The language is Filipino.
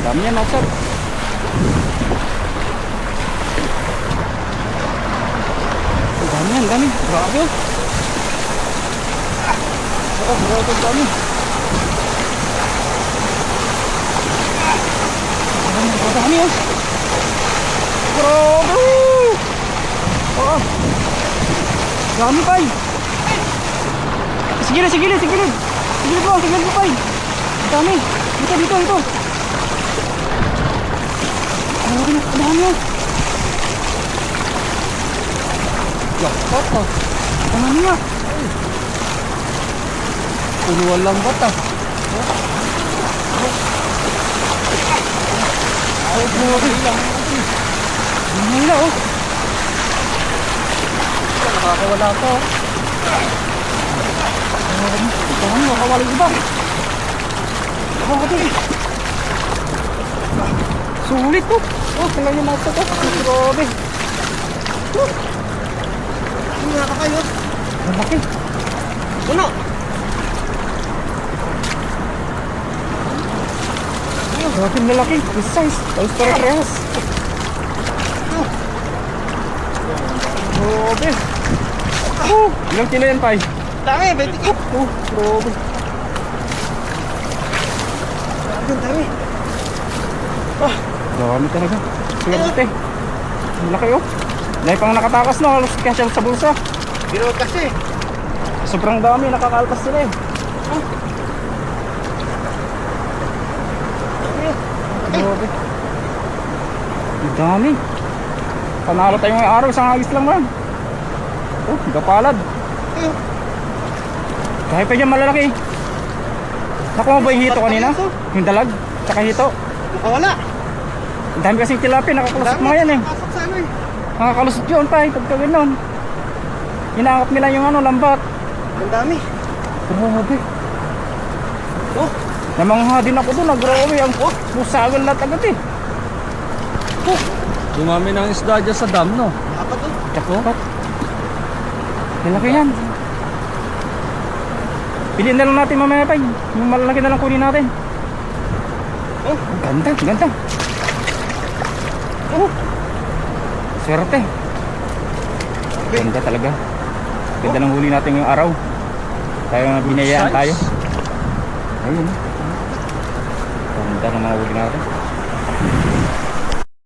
Dami yan, Maksad. Dami yan, dami. Grabe yun. Grabe, dami. Dami yun. Grabe. Dami pa. Sige na, sige na, sige na. Sige na pa. Dami. Dito. Dami yun. Apa? Ano niya? Puluan lang ba ta? Ay, puluan lang. Ano na oh? Nakakawala ka oh. Ito nga, nakawala iba. Sulit oh. Oh, tingnan niyo mga ito. Grabe. Hindi nga kayo. Malaki. Puno. Grabe malaki. This size. Tapos parehas. Grabe. Ilang kilo yan, Pai? Dami, 20 kilo. Grabe. Dami. Dami talaga. Swerte. Malaki oh. Dahil pang nakatakas no, halos kasya sa bulsa. Pero kasi Sobrang dami, nakakalpas sila eh. Grabe. Ang dami. Panalo tayo ngayong araw, isang agis lang man. Oh, gapalad. Kahit pa dyan malalaki. Nakuha mo ba yung hito kanina? Yung dalag, tsaka hito. nakawala. Ang dami kasing tilapia, nakakalusot mga yan eh. Pasok sa ano eh. Nakakalusot yun pa eh, pagka gano'n. Hinangap nila yung ano, lambat. Ang dami. Grabe. Oh, Namangha din ako doon, grabe. Ang pusagan lahat agad eh. Dumami ng isda dyan sa dam, no? apat to. Tsako. Malaki yan. Piliin na lang natin mamaya pa. Yung malalaki na lang kunin natin. Oh, Ganda, ganda. Swerte. Ganda talaga. Ganda ng huli natin ngayong araw. Tayo na binayaan tayo. Ayun. Ganda ng mga huli natin.